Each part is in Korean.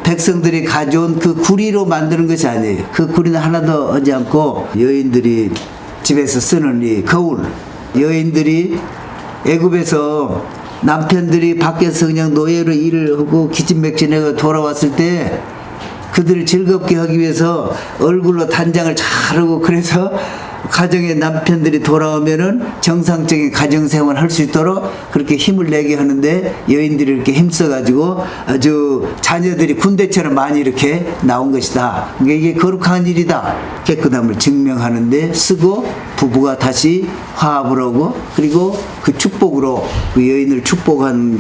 백성들이 가져온 그 구리로 만드는 것이 아니에요. 그 구리는 하나도 하지 않고 여인들이 집에서 쓰는 이 거울, 여인들이 애굽에서 남편들이 밖에서 그냥 노예로 일을 하고 기진맥진해서 돌아왔을 때 그들을 즐겁게 하기 위해서 얼굴로 단장을 잘하고, 그래서 가정에 남편들이 돌아오면은 정상적인 가정생활을 할 수 있도록 그렇게 힘을 내게 하는데, 여인들이 이렇게 힘써가지고 아주 자녀들이 군대처럼 많이 이렇게 나온 것이다. 그러니까 이게 거룩한 일이다. 깨끗함을 증명하는데 쓰고, 부부가 다시 화합을 하고, 그리고 그 축복으로 그 여인을 축복하는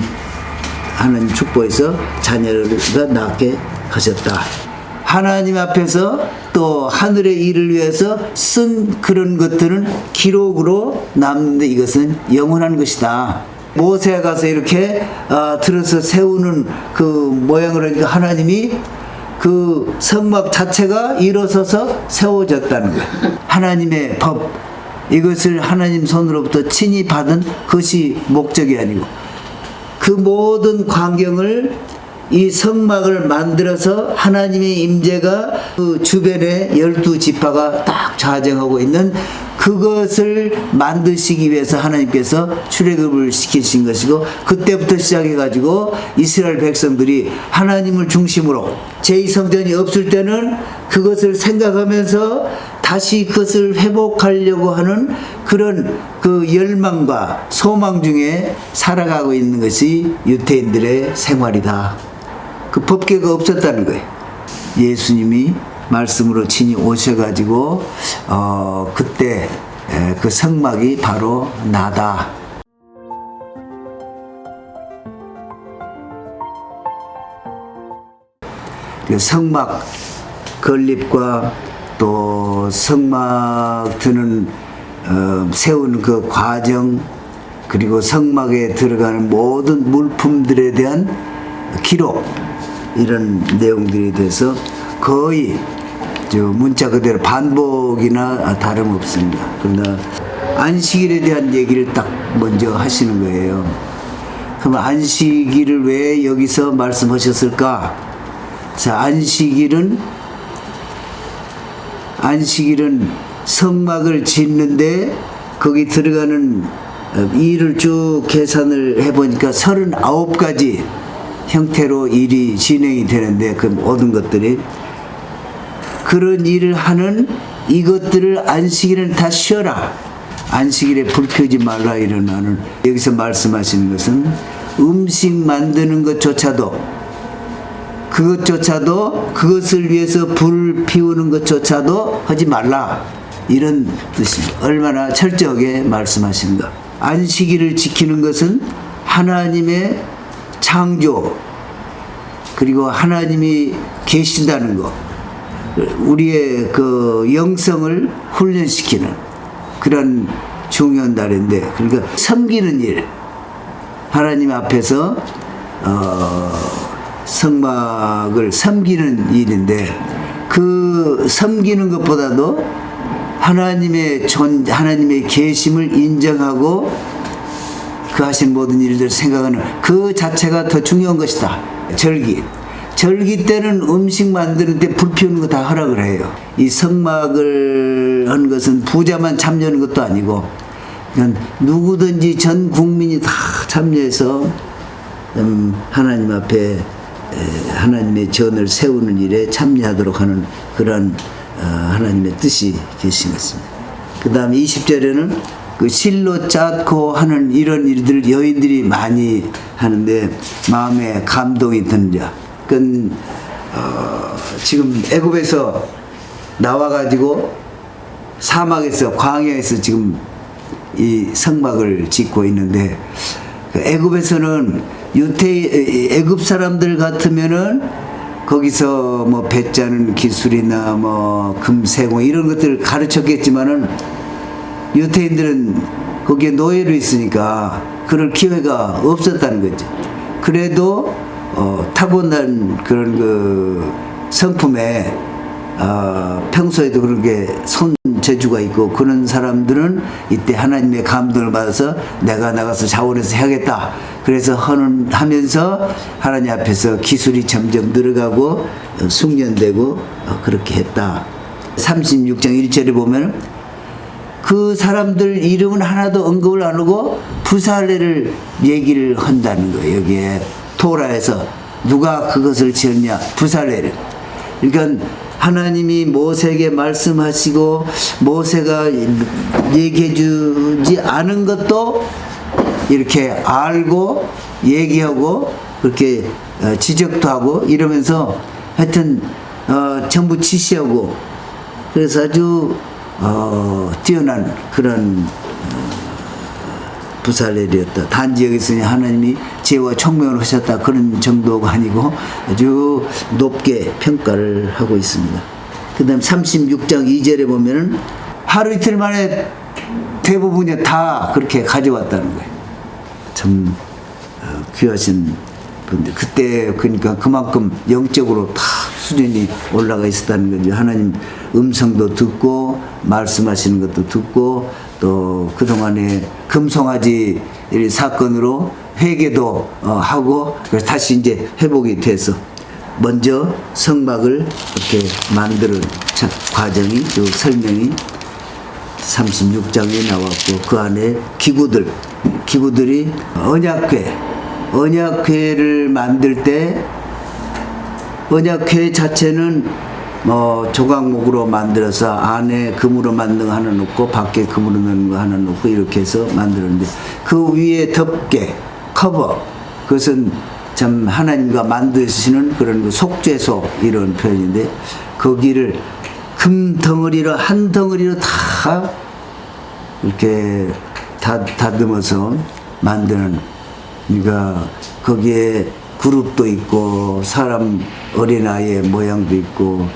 축복에서 자녀가 낳게 하셨다. 하나님 앞에서 또 하늘의 일을 위해서 쓴 그런 것들은 기록으로 남는데 이것은 영원한 것이다. 모세가 가서 이렇게 들어서 세우는 그 모양을 하니까 하나님이 그 성막 자체가 일어서서 세워졌다는 거예요. 하나님의 법, 이것을 하나님 손으로부터 친히 받은 것이 목적이 아니고, 그 모든 광경을 이 성막을 만들어서 하나님의 임재가 그 주변에 12지파가 딱 좌정하고 있는 그것을 만드시기 위해서 하나님께서 출애굽을 시키신 것이고, 그때부터 시작해가지고 이스라엘 백성들이 하나님을 중심으로 제2성전이 없을 때는 그것을 생각하면서 다시 그것을 회복하려고 하는 그런 그 열망과 소망 중에 살아가고 있는 것이 유대인들의 생활이다. 그 법계가 없었다는 거예요. 예수님이 말씀으로 친히 오셔가지고 그때 그 성막이 바로 나다. 그 성막 건립과 또 성막 드는 세우는 그 과정, 그리고 성막에 들어가는 모든 물품들에 대한 기록, 이런 내용들이 돼서 거의 문자 그대로 반복이나 다름없습니다. 그러나 안식일에 대한 얘기를 딱 먼저 하시는 거예요. 그럼 안식일을 왜 여기서 말씀하셨을까? 자, 안식일은 성막을 짓는데 거기 들어가는 일을 쭉 계산을 해보니까 39가지 형태로 일이 진행이 되는데, 그 모든 것들이 그런 일을 하는 이것들을 안식일은 다 쉬어라, 안식일에 불 켜지 말라 이러나는, 여기서 말씀하시는 것은 음식 만드는 것조차도 그것을 위해서 불 피우는 것조차도 하지 말라, 이런 뜻입니다. 얼마나 철저하게 말씀하시는가. 안식일을 지키는 것은 하나님의 창조, 그리고 하나님이 계신다는 것, 우리의 그 영성을 훈련시키는 그런 중요한 날인데, 그러니까 섬기는 일, 하나님 앞에서 성막을 섬기는 일인데, 그 섬기는 것보다도 하나님의 계심을 인정하고 그 하신 모든 일들을 생각하는 그 자체가 더 중요한 것이다. 절기 때는 음식 만드는데 불 피우는 거 다 허락을 해요. 이 성막을 한 것은 부자만 참여하는 것도 아니고, 그냥 누구든지 전 국민이 다 참여해서 하나님 앞에 하나님의 전을 세우는 일에 참여하도록 하는 그런 하나님의 뜻이 계신 것입니다. 그 다음에 20절에는 그 실로 쌓고 하는 이런 일들 여인들이 많이 하는데 마음에 감동이 드는 자. 지금 애굽에서 나와가지고 사막에서 광야에서 지금 이 성막을 짓고 있는데, 애굽에서는 애굽 사람들 같으면은 거기서 뭐 배 짜는 기술이나 뭐 금세공 이런 것들을 가르쳤겠지만은, 유대인들은 거기에 노예로 있으니까 그럴 기회가 없었다는 거죠. 그래도 타고난 그런 그 성품에 평소에도 그런 게 손재주가 있고 그런 사람들은 이때 하나님의 감동을 받아서 내가 나가서 자원해서 해야겠다. 그래서 하면서 하나님 앞에서 기술이 점점 늘어가고 숙련되고 그렇게 했다. 36장 1절에 보면 그 사람들 이름은 하나도 언급을 안 하고 부살레를 얘기를 한다는 거예요. 여기에 토라에서 누가 그것을 지었냐? 부살레를. 그러니까 하나님이 모세에게 말씀하시고 모세가 얘기해 주지 않은 것도 이렇게 알고 얘기하고 그렇게 지적도 하고 이러면서 하여튼 전부 지시하고 그래서 아주 뛰어난 그런 부살렐이었다. 단지 여기서 하나님이 지혜와 총명을 하셨다 그런 정도가 아니고 아주 높게 평가를 하고 있습니다. 그 다음 36장 2절에 보면은 하루 이틀 만에 대부분이 다 그렇게 가져왔다는 거예요. 참 귀하신 분들. 그때 그러니까 그만큼 영적으로 다 수준이 올라가 있었다는 거죠. 하나님 음성도 듣고 말씀하시는 것도 듣고 또 그동안에 금송아지 사건으로 회개도 하고 그래서 다시 이제 회복이 돼서 먼저 성막을 이렇게 만드는 과정이 또 설명이 36장에 나왔고 그 안에 기구들이 언약궤를 만들 때 언약궤 자체는 조각목으로 만들어서 안에 금으로 만든 거 하나 놓고 밖에 금으로 넣는 거 하나 놓고 이렇게 해서 만들었는데 그 위에 덮개 커버 그것은 참 하나님과 만드시는 그런 그 속죄소 이런 표현인데 거기를 금 덩어리로 한 덩어리로 다 이렇게 다듬어서 만드는 그러니까 거기에 그룹도 있고 사람 어린아이의 모양도 있고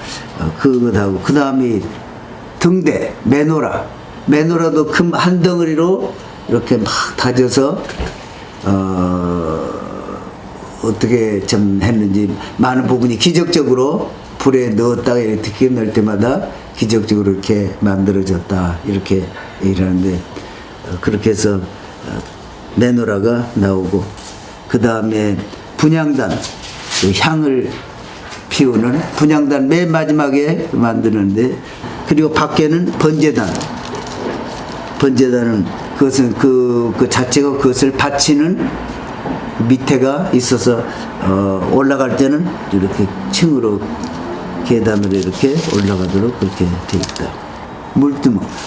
그것하고 그 다음에 등대 메노라도 금 한 덩어리로 이렇게 막 다져서 어떻게 좀 했는지 많은 부분이 기적적으로 불에 넣었다가 이렇게 넣을 때마다 기적적으로 이렇게 만들어졌다 이렇게 얘기하는데 그렇게 해서 메노라가 나오고 그 다음에 분향단 그 향을 피우는 분향단 맨 마지막에 만드는데 그리고 밖에는 번제단은 그것은 그 자체가 그것을 받치는 밑에가 있어서 올라갈 때는 이렇게 층으로 계단으로 이렇게 올라가도록 그렇게 돼 있다.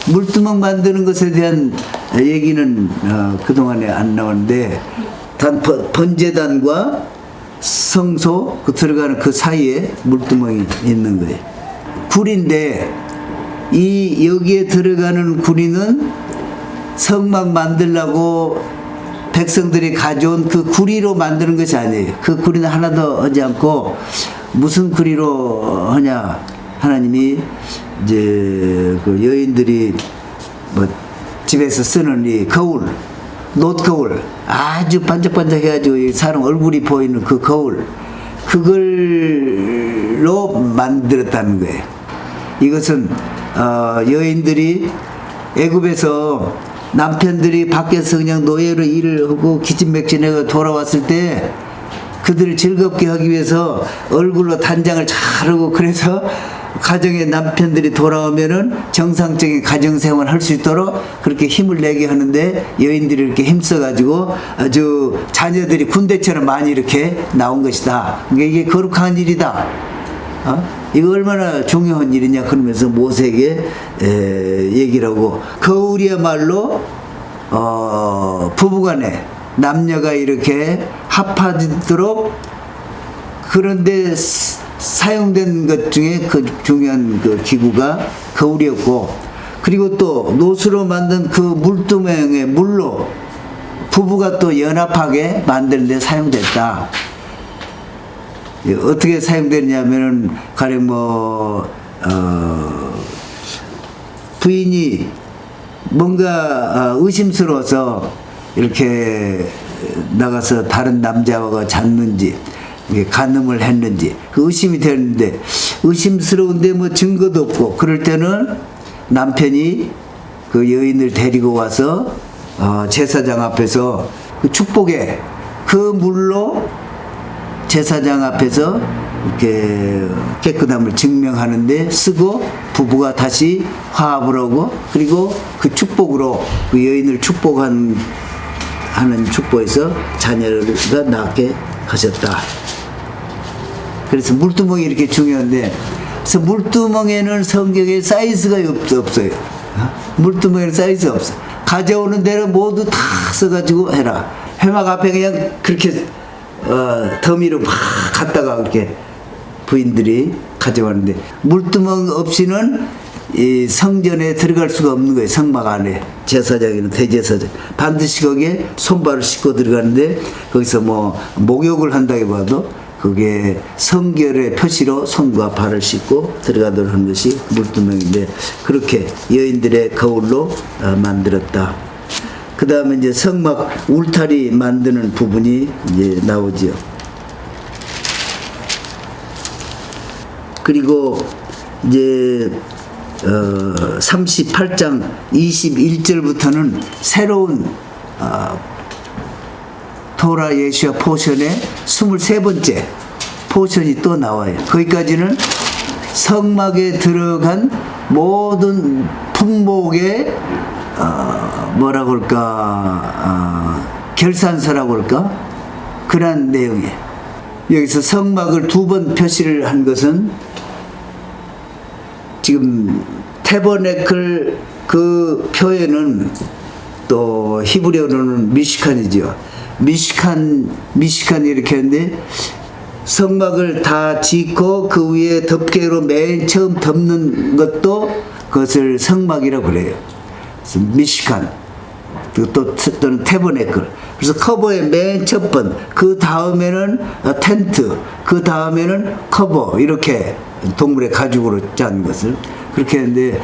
물두멍 만드는 것에 대한 얘기는 그동안에 안 나오는데 단 번제단과 성소 그 들어가는 그 사이에 물두멍이 있는 거예요. 구리인데 이 여기에 들어가는 구리는 성막 만들려고 백성들이 가져온 그 구리로 만드는 것이 아니에요. 그 구리는 하나도 하지 않고 무슨 구리로 하냐 하나님이 이제 그 여인들이 뭐 집에서 쓰는 이 거울 놋거울 아주 반짝반짝해가지고 사람 얼굴이 보이는 그 거울 그걸로 만들었다는 거예요. 이것은 여인들이 애굽에서 남편들이 밖에서 그냥 노예로 일을 하고 기진맥진해서 돌아왔을 때 그들을 즐겁게 하기 위해서 얼굴로 단장을 잘하고 그래서 가정의 남편들이 돌아오면은 정상적인 가정생활을 할 수 있도록 그렇게 힘을 내게 하는데 여인들이 이렇게 힘써가지고 아주 자녀들이 군대처럼 많이 이렇게 나온 것이다. 그러니까 이게 거룩한 일이다. 이거 얼마나 중요한 일이냐 그러면서 모세에게 얘기를 하고 거울이야말로 부부간에 남녀가 이렇게 합하도록 그런데 사용된 것 중에 그 중요한 그 기구가 거울이었고 그리고 또 놋으로 만든 그 물두멍의 물로 부부가 또 연합하게 만드는 데 사용됐다. 어떻게 사용되냐면은 가령 부인이 뭔가 의심스러워서 이렇게 나가서 다른 남자와 잤는지 이게 간음을 했는지 그 의심이 되는데 의심스러운데 뭐 증거도 없고 그럴 때는 남편이 그 여인을 데리고 와서 제사장 앞에서 그 축복에 그 물로 제사장 앞에서 이렇게 깨끗함을 증명하는데 쓰고 부부가 다시 화합을 하고 그리고 그 축복으로 그 여인을 하는 축복에서 자녀가 낳게 하셨다. 그래서 물두멍이 이렇게 중요한데 그래서 물두멍에는 성경에 사이즈가 없어요. 물두멍에는 사이즈가 없어. 가져오는 대로 모두 다 써가지고 해라. 회막 앞에 그냥 그렇게 더미로 막 갖다가 이렇게 부인들이 가져왔는데 물두멍 없이는 이 성전에 들어갈 수가 없는 거예요. 성막 안에 제사장이나 대제사장 반드시 거기에 손발을 씻고 들어가는데 거기서 뭐 목욕을 한다기보다도 그게 성결의 표시로 손과 발을 씻고 들어가도록 하는 것이 물두멍인데 그렇게 여인들의 거울로 만들었다. 그 다음에 이제 성막 울타리 만드는 부분이 이제 나오죠. 그리고 이제 38장 21절부터는 새로운 토라 예시와 포션의 23번째 포션이 또 나와요. 거기까지는 성막에 들어간 모든 품목의 뭐라고 할까 결산서라고 할까 그런 내용이에요. 여기서 성막을 2번 표시를 한 것은 지금 태버네클 그 표에는 또 히브리어로는 미시칸이죠. 미시칸 이렇게 하는데 성막을 다 짓고 그 위에 덮개로 맨 처음 덮는 것도 그것을 성막이라고 그래요. 그래서 미시칸 또는 태버네클. 그래서 커버의 맨 첫 번, 그 다음에는 텐트, 그 다음에는 커버 이렇게 동물의 가죽으로 짠 것을 그렇게 했는데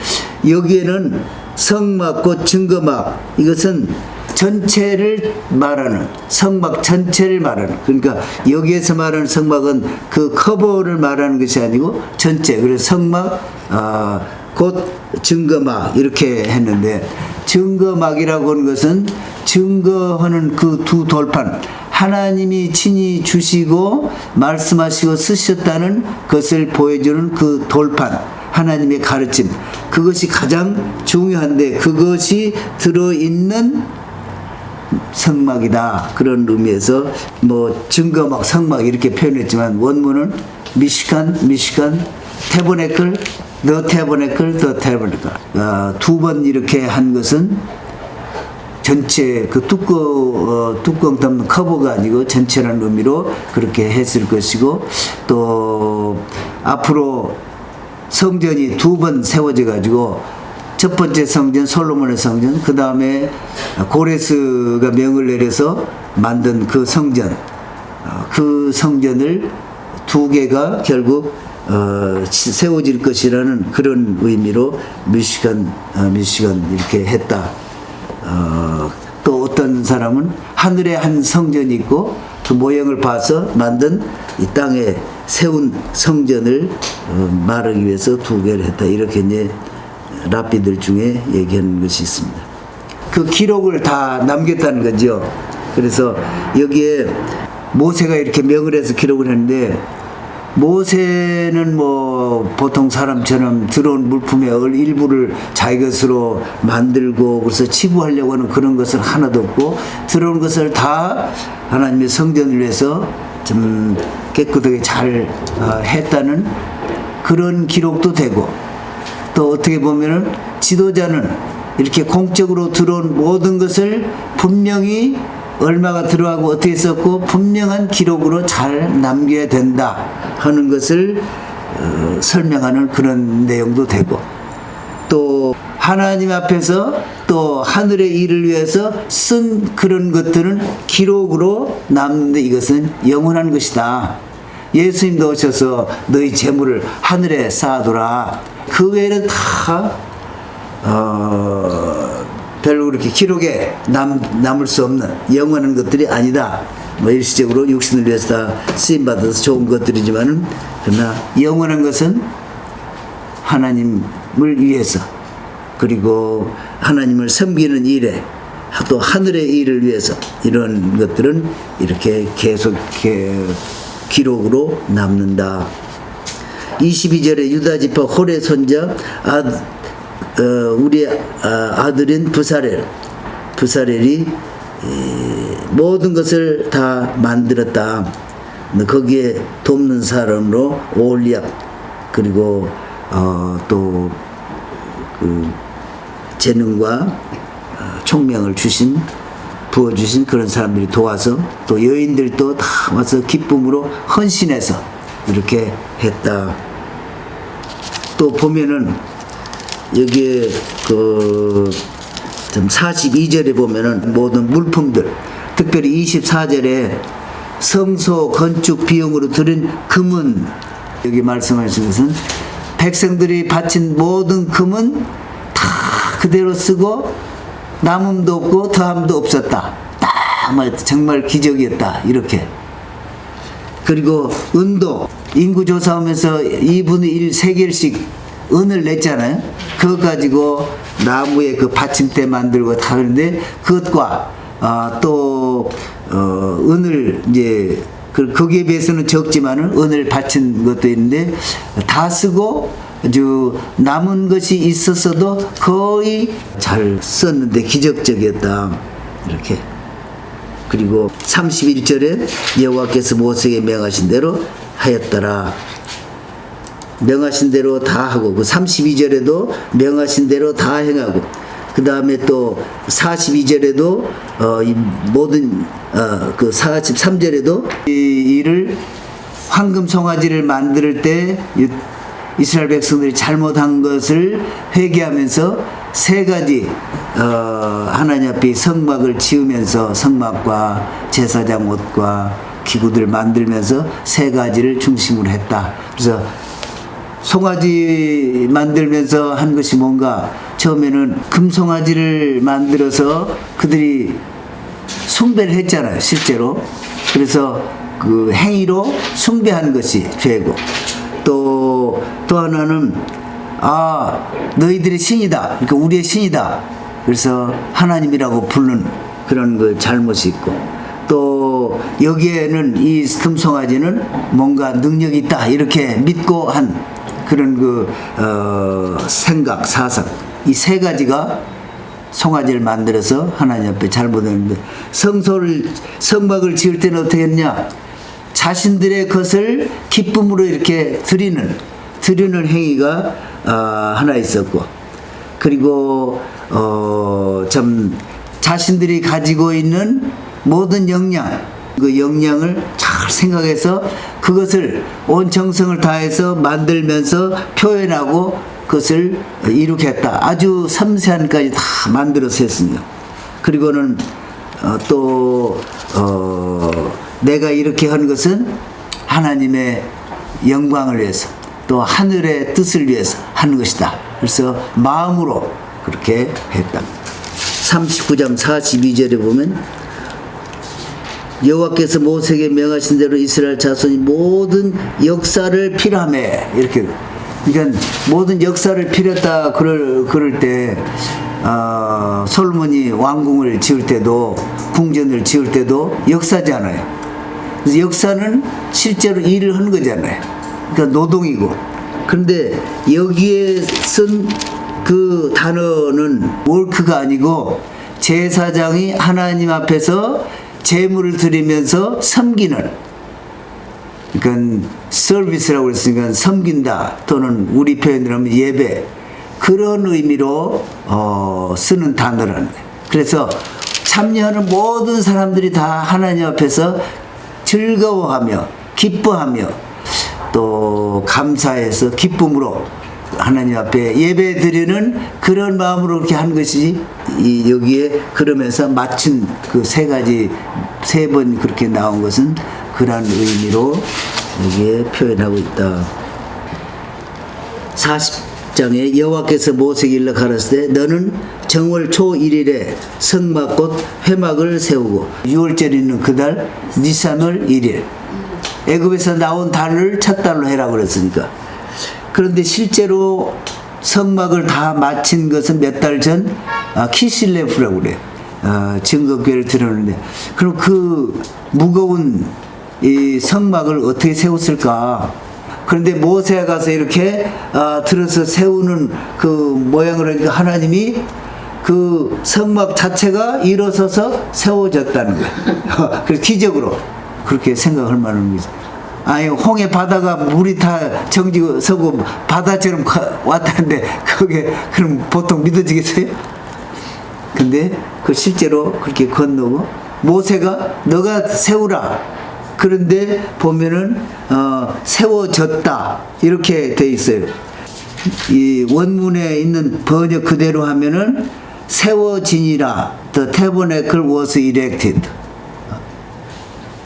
여기에는 성막과 증거막 이것은 전체를 말하는 성막 전체를 말하는 그러니까 여기에서 말하는 성막은 그 커버를 말하는 것이 아니고 전체 그래서 성막 곧 증거막 이렇게 했는데 증거막이라고 하는 것은 증거하는 그 두 돌판 하나님이 친히 주시고 말씀하시고 쓰셨다는 것을 보여주는 그 돌판 하나님의 가르침 그것이 가장 중요한데 그것이 들어있는 성막이다 그런 의미에서 뭐 증거막 성막 이렇게 표현했지만 원문은 미시칸 태버네클 더 태버네클 두 번 이렇게 한 것은 전체 그 뚜껑 덮는 커버가 아니고 전체라는 의미로 그렇게 했을 것이고 또 앞으로 성전이 2번 세워져 가지고 첫 번째 성전 솔로몬의 성전 그 다음에 고레스가 명을 내려서 만든 그 성전 그 성전을 2개가 결국 세워질 것이라는 그런 의미로 미시간 이렇게 했다. 또 어떤 사람은 하늘에 한 성전이 있고 그 모형을 봐서 만든 이 땅에 세운 성전을 말하기 위해서 2개를 했다. 이렇게 이제 랍비들 중에 얘기하는 것이 있습니다. 그 기록을 다 남겼다는 거죠. 그래서 여기에 모세가 이렇게 명을 해서 기록을 했는데 모세는 뭐 보통 사람처럼 들어온 물품의 일부를 자기 것으로 만들고 그래서 치부하려고 하는 그런 것은 하나도 없고 들어온 것을 다 하나님의 성전을 위해서 좀 깨끗하게 잘 했다는 그런 기록도 되고 또 어떻게 보면은 지도자는 이렇게 공적으로 들어온 모든 것을 분명히 얼마가 들어가고 어떻게 썼고 분명한 기록으로 잘 남겨야 된다 하는 것을 설명하는 그런 내용도 되고 또 하나님 앞에서 또 하늘의 일을 위해서 쓴 그런 것들은 기록으로 남는데 이것은 영원한 것이다. 예수님도 오셔서 너희 재물을 하늘에 쌓아두라. 그 외에는 다 별로 그렇게 기록에 남을 수 없는 영원한 것들이 아니다 뭐 일시적으로 육신을 위해서 다 쓰임 받아서 좋은 것들이지만은 그러나 영원한 것은 하나님을 위해서 그리고 하나님을 섬기는 일에 또 하늘의 일을 위해서 이런 것들은 이렇게 계속 기록으로 남는다. 22절에 유다 지파 홀의 손자 우리 아들인 부사렐이 모든 것을 다 만들었다. 거기에 돕는 사람으로 오홀리압 그리고 또 그 재능과 총명을 부어주신 그런 사람들이 도와서 또 여인들도 다 와서 기쁨으로 헌신해서 이렇게 했다. 또 보면은 여기에 그 42절에 보면은 모든 물품들 특별히 24절에 성소 건축 비용으로 들인 금은 여기 말씀하신 것은 백성들이 바친 모든 금은 다 그대로 쓰고 남음도 없고 더함도 없었다. 딱 정말 기적이었다. 이렇게. 그리고 은도 인구 조사하면서 2분의 1 세겔씩 은을 냈잖아요. 그거 가지고 나무에 그 받침대 만들고 다 그런데 그것과 또 은을 이제 거기에 비해서는 적지만은 은을 바친 것도 있는데 다 쓰고 아주 남은 것이 있었어도 거의 잘 썼는데 기적적이었다. 이렇게. 그리고 31절에 여호와께서 모세에게 명하신 대로 하였더라. 명하신 대로 다 하고 그 32절에도 명하신 대로 다 행하고 그 다음에 또 42절에도 이 모든 그 43절에도 이 일을 황금 송아지를 만들 때 이스라엘 백성들이 잘못한 것을 회개하면서 세 가지 하나님 앞에 성막을 지으면서 성막과 제사장 옷과 기구들 만들면서 세 가지를 중심으로 했다. 그래서 송아지 만들면서 한 것이 뭔가 처음에는 금송아지를 만들어서 그들이 숭배를 했잖아요, 실제로. 그래서 그 행위로 숭배한 것이 죄고 또 하나는 너희들이 신이다, 그러니까 우리의 신이다, 그래서 하나님이라고 부르는 그런 그 잘못이 있고 또 여기에는 이 금송아지는 뭔가 능력이 있다 이렇게 믿고 한 그런 그 생각, 사상 이 세 가지가 송아지를 만들어서 하나님 앞에 잘못했는데 성막을 지을 때는 어떻게 했냐? 자신들의 것을 기쁨으로 이렇게 드리는 행위가 하나 있었고 그리고 참 자신들이 가지고 있는 모든 역량 그 역량을 잘 생각해서 그것을 온 정성을 다해서 만들면서 표현하고 그것을 이룩했다. 아주 섬세한까지 다 만들어서 했습니다. 그리고는 또 내가 이렇게 한 것은 하나님의 영광을 위해서 또 하늘의 뜻을 위해서 하는 것이다. 그래서 마음으로 그렇게 했다. 39장 42절에 보면 여호와께서 모세에게 명하신 대로 이스라엘 자손이 모든 역사를 필요하매 이렇게. 그러니까 모든 역사를 필요했다 그럴 때 솔몬이 왕궁을 지을 때도 궁전을 지을 때도 역사잖아요. 그래서 역사는 실제로 일을 하는 거잖아요. 그러니까 노동이고. 그런데 여기에 쓴 그 단어는 월크가 아니고 제사장이 하나님 앞에서 제물을 드리면서 섬기는, 그러니까 서비스라고 했으니까 섬긴다 또는 우리 표현으로 하면 예배, 그런 의미로 쓰는 단어라는 거예요. 그래서 참여하는 모든 사람들이 다 하나님 앞에서 즐거워하며 기뻐하며 또 감사해서 기쁨으로 하나님 앞에 예배 드리는 그런 마음으로 그렇게 한 것이지, 여기에 그러면서 맞춘 그 세 가지, 세 번 그렇게 나온 것은 그러한 의미로 여기에 표현하고 있다. 40장 10장에 여호와께서 모세에게 일러 가라사대 너는 정월 초 1일에 성막 곧 회막을 세우고 6월절에 있는 그달 니산월 1일 애굽에서 나온 달을 첫 달로 해라고 그랬으니까. 그런데 실제로 성막을 다 마친 것은 몇 달 전 키실레프라고 그래요. 증거교회를 들었는데 그럼 그 무거운 이 성막을 어떻게 세웠을까? 그런데 모세가 가서 이렇게 들어서 세우는 그 모양을 하니까 하나님이 그 성막 자체가 일어서서 세워졌다는 거예요. 그래서 기적으로 그렇게 생각할 만한 거죠. 아니 홍해 바다가 물이 다 정지고 서고 바다처럼 왔다는데 그게 그럼 보통 믿어지겠어요? 근데 그 실제로 그렇게 건너고 모세가 너가 세우라. 그런데 보면은 세워졌다 이렇게 돼 있어요. 이 원문에 있는 번역 그대로 하면은 세워지니라. The tabernacle was erected.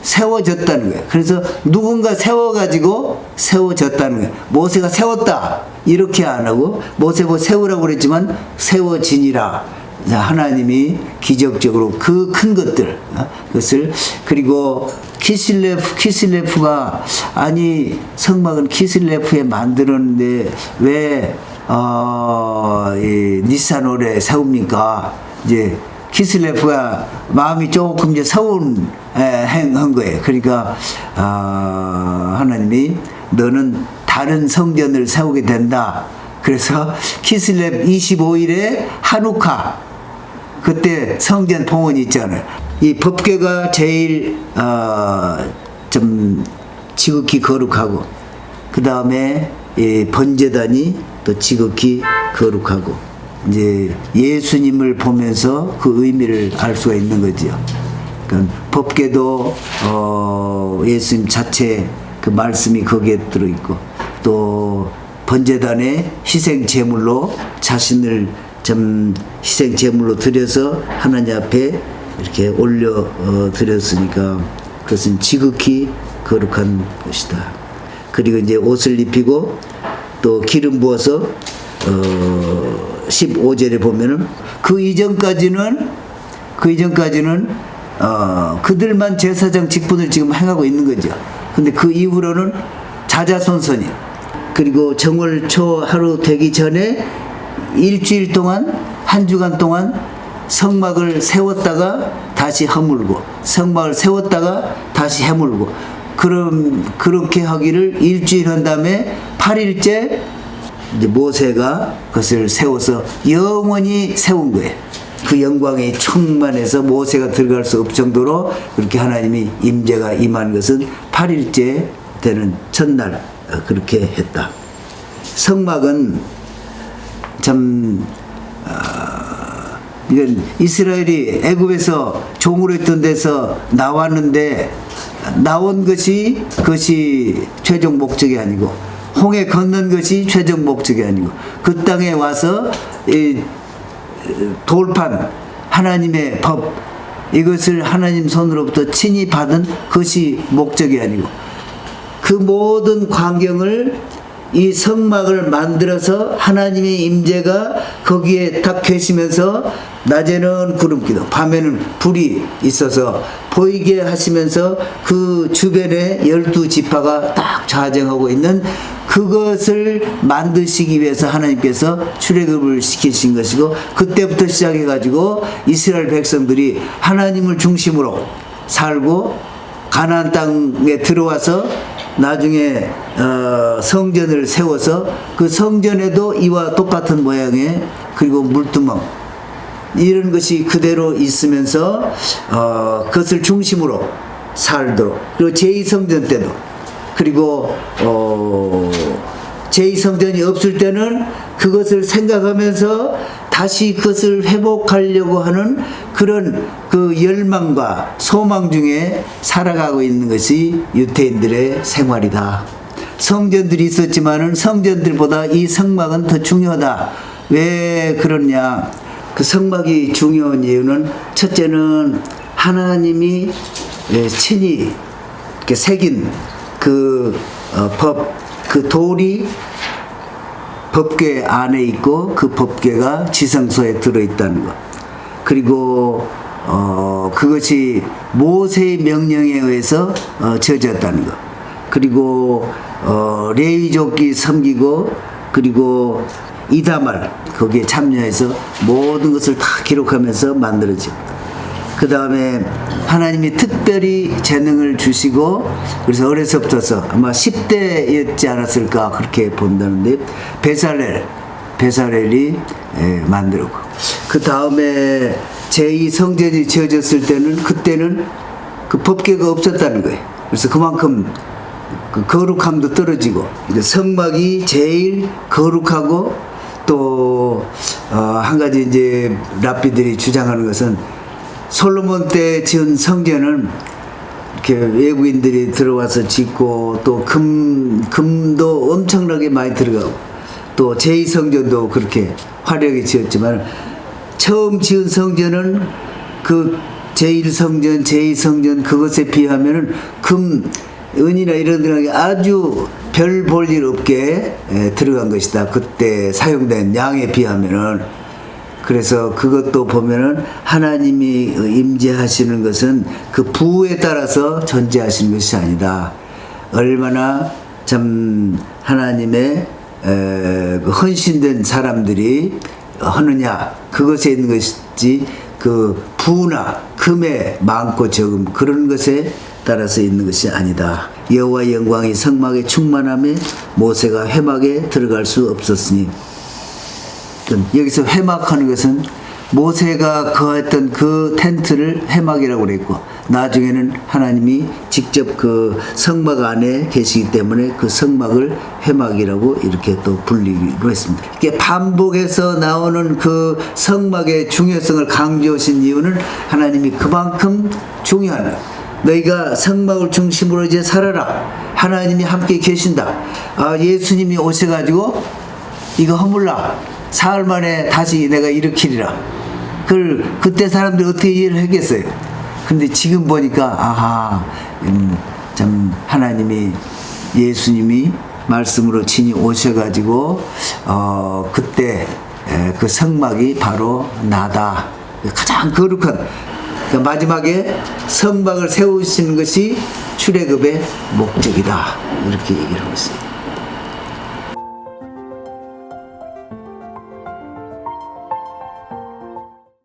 세워졌다는 거예요. 그래서 누군가 세워가지고 세워졌다는 거예요. 모세가 세웠다 이렇게 안 하고 모세 뭐 세우라고 그랬지만 세워지니라. 하나님이 기적적으로 그 큰 것들 그것을 그리고 키슬레프가 아니 성막은 키슬레프에 만들었는데 왜 니산월에 세웁니까? 이제 키슬레프가 마음이 조금 이제 서운 한 거예요. 그러니까 하나님이 너는 다른 성전을 세우게 된다. 그래서 키슬레프 25일에 하누카 그때 성전 봉헌이 있잖아요. 이 법궤가 제일 좀 지극히 거룩하고 그 다음에 번제단이 또 지극히 거룩하고 이제 예수님을 보면서 그 의미를 알 수가 있는 거죠. 그러니까 법궤도 예수님 자체 그 말씀이 거기에 들어있고 또 번제단에 희생 제물로 자신을 좀 희생 제물로 드려서 하나님 앞에 이렇게 올려 드렸으니까 그것은 지극히 거룩한 것이다. 그리고 이제 옷을 입히고 또 기름 부어서 15절에 보면은 그 이전까지는 그들만 제사장 직분을 지금 행하고 있는 거죠. 근데 그 이후로는 자자손손이 그리고 정월 초 하루 되기 전에 일주일 동안 한 주간 동안 성막을 세웠다가 다시 허물고 성막을 세웠다가 다시 해물고 그렇게 하기를 일주일 한 다음에 8일째 이제 모세가 그것을 세워서 영원히 세운 거예요. 그 영광이 충만해서 모세가 들어갈 수 없을 정도로 그렇게 하나님이 임재가 임한 것은 8일째 되는 첫날 그렇게 했다. 성막은 참 이건 이스라엘이 애굽에서 종으로 있던 데서 나왔는데 나온 것이 그것이 최종 목적이 아니고 홍해 건넌 것이 최종 목적이 아니고 그 땅에 와서 이 돌판 하나님의 법 이것을 하나님 손으로부터 친히 받은 것이 목적이 아니고 그 모든 광경을 이 성막을 만들어서 하나님의 임재가 거기에 딱 계시면서 낮에는 구름기도 밤에는 불이 있어서 보이게 하시면서 그 주변에 12지파가 딱 좌정하고 있는 그것을 만드시기 위해서 하나님께서 출애굽을 시키신 것이고 그때부터 시작해 가지고 이스라엘 백성들이 하나님을 중심으로 살고 가나안 땅에 들어와서 나중에 성전을 세워서 그 성전에도 이와 똑같은 모양의 그리고 물두멍 이런 것이 그대로 있으면서 그것을 중심으로 살도록 그리고 제2성전 때도 그리고 제2성전이 없을 때는 그것을 생각하면서 다시 그것을 회복하려고 하는 그런 그 열망과 소망 중에 살아가고 있는 것이 유대인들의 생활이다. 성전들이 있었지만은 성전들보다 이 성막은 더 중요하다. 왜 그러냐? 그 성막이 중요한 이유는 첫째는 하나님이 친히 이렇게 새긴 그 법, 그 돌이 법궤 안에 있고 그 법궤가 지성소에 들어있다는 것. 그리고 그것이 모세의 명령에 의해서 지어졌다는 것. 그리고 레위족이 섬기고 그리고 이다말 거기에 참여해서 모든 것을 다 기록하면서 만들어져. 그 다음에 하나님이 특별히 재능을 주시고 그래서 어려서부터 아마 10대였지 않았을까 그렇게 본다는데 베살렐이 만들고 그 다음에 제2성전이 지어졌을 때는 그때는 그 법궤가 없었다는 거예요. 그래서 그만큼 그 거룩함도 떨어지고 성막이 제일 거룩하고 또 한 가지 이제 랍비들이 주장하는 것은 솔로몬 때 지은 성전은 이렇게 외국인들이 들어와서 짓고 또 금도 엄청나게 많이 들어가고 또 제2성전도 그렇게 화려하게 지었지만 처음 지은 성전은 그 제1성전, 제2성전 그것에 비하면은 금, 은이나 이런 들어가게 아주 별 볼 일 없게 들어간 것이다. 그때 사용된 양에 비하면은. 그래서 그것도 보면은 하나님이 임재하시는 것은 그 부에 따라서 존재하시는 것이 아니다. 얼마나 참 하나님의 그 헌신된 사람들이 하느냐 그것에 있는 것이지 그 부나 금의 많고 적음 그런 것에 따라서 있는 것이 아니다. 여호와의 영광이 성막에 충만함에 모세가 회막에 들어갈 수 없었으니 여기서 회막하는 것은 모세가 거했던 그 텐트를 회막이라고 그랬고 나중에는 하나님이 직접 그 성막 안에 계시기 때문에 그 성막을 회막이라고 이렇게 또 불리기로 했습니다. 이게 반복해서 나오는 그 성막의 중요성을 강조하신 이유는 하나님이 그만큼 중요한 너희가 성막을 중심으로 이제 살아라. 하나님이 함께 계신다. 예수님이 오셔가지고 이거 허물라. 사흘 만에 다시 내가 일으키리라. 그때 사람들이 어떻게 이해를 하겠어요? 근데 지금 보니까 참 하나님이 예수님이 말씀으로 친히 오셔가지고 그때 그 성막이 바로 나다. 가장 거룩한 그러니까 마지막에 성막을 세우시는 것이 출애굽의 목적이다. 이렇게 얘기를 하고 있어요.